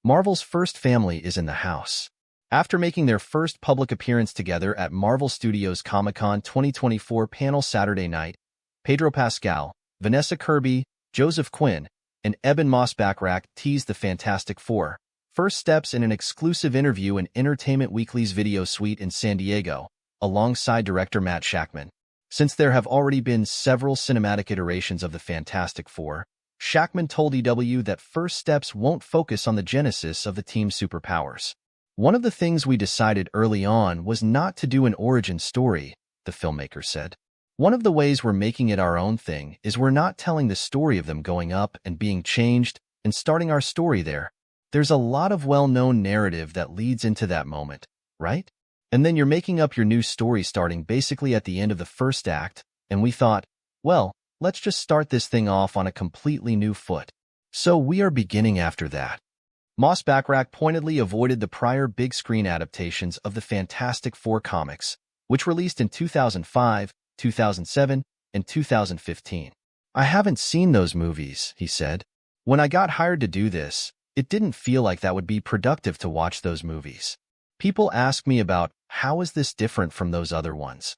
Marvel's first family is in the house. After making their first public appearance together at Marvel Studios Comic-Con 2024 panel Saturday night, Pedro Pascal, Vanessa Kirby, Joseph Quinn, and Eben Moss-Backrack teased the Fantastic Four first steps in an exclusive interview in Entertainment Weekly's video suite in San Diego, alongside director Matt Shakman. Since there have already been several cinematic iterations of the Fantastic Four, Shakman told EW that first steps won't focus on the genesis of the team's superpowers. One of the things we decided early on was not to do an origin story, the filmmaker said. One of the ways we're making it our own thing is we're not telling the story of them going up and being changed and starting our story there. There's a lot of well-known narrative that leads into that moment, right? And then you're making up your new story starting basically at the end of the first act, and we thought, well, let's just start this thing off on a completely new foot. So we are beginning after that. Moss-Backrack pointedly avoided the prior big-screen adaptations of the Fantastic Four comics, which released in 2005, 2007, and 2015. I haven't seen those movies, he said. When I got hired to do this, it didn't feel like that would be productive to watch those movies. People ask me about, how is this different from those other ones?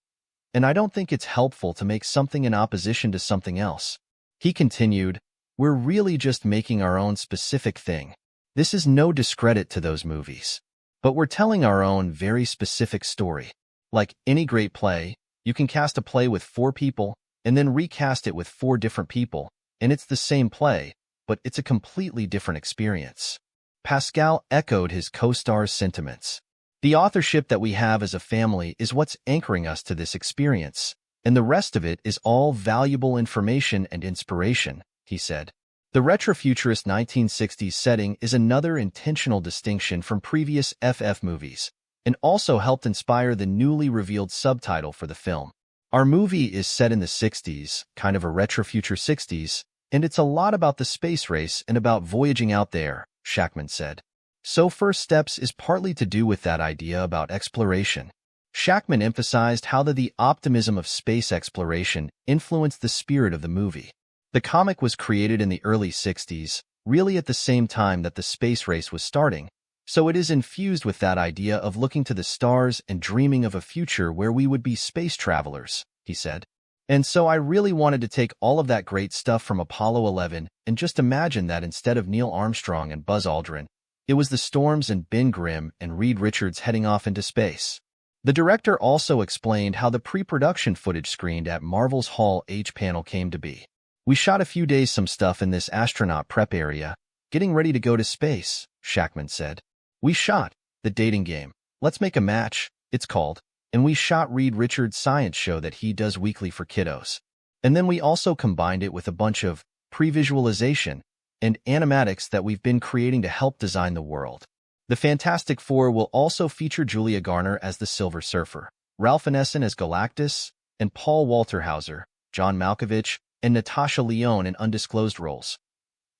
And I don't think it's helpful to make something in opposition to something else. He continued, we're really just making our own specific thing. This is no discredit to those movies. But we're telling our own very specific story. Like any great play, you can cast a play with 4 people and then recast it with 4 different people, and it's the same play, but it's a completely different experience. Pascal echoed his co-star's sentiments. The authorship that we have as a family is what's anchoring us to this experience, and the rest of it is all valuable information and inspiration, he said. The retrofuturist 1960s setting is another intentional distinction from previous FF movies, and also helped inspire the newly revealed subtitle for the film. Our movie is set in the 60s, kind of a retrofuture 60s, and it's a lot about the space race and about voyaging out there, Shakman said. So First Steps is partly to do with that idea about exploration. Shakman emphasized how the optimism of space exploration influenced the spirit of the movie. The comic was created in the early 60s, really at the same time that the space race was starting, so it is infused with that idea of looking to the stars and dreaming of a future where we would be space travelers, he said. And so I really wanted to take all of that great stuff from Apollo 11 and just imagine that instead of Neil Armstrong and Buzz Aldrin, it was the Storms and Ben Grimm and Reed Richards heading off into space. The director also explained how the pre-production footage screened at Marvel's Hall H panel came to be. We shot a few days some stuff in this astronaut prep area, getting ready to go to space, Shakman said. We shot The Dating Game, Let's Make a Match, it's called, and we shot Reed Richards' science show that he does weekly for kiddos. And then we also combined it with a bunch of pre-visualization and animatics that we've been creating to help design the world. The Fantastic Four will also feature Julia Garner as the Silver Surfer, Ralph Ineson as Galactus, and Paul Walter Hauser, John Malkovich, and Natasha Lyonne in undisclosed roles.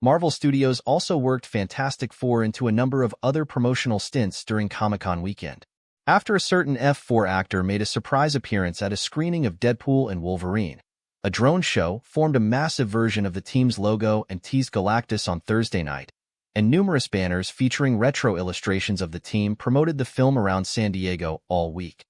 Marvel Studios also worked Fantastic Four into a number of other promotional stints during Comic-Con weekend. After a certain F4 actor made a surprise appearance at a screening of Deadpool and Wolverine, a drone show formed a massive version of the team's logo and teased Galactus on Thursday night, and numerous banners featuring retro illustrations of the team promoted the film around San Diego all week.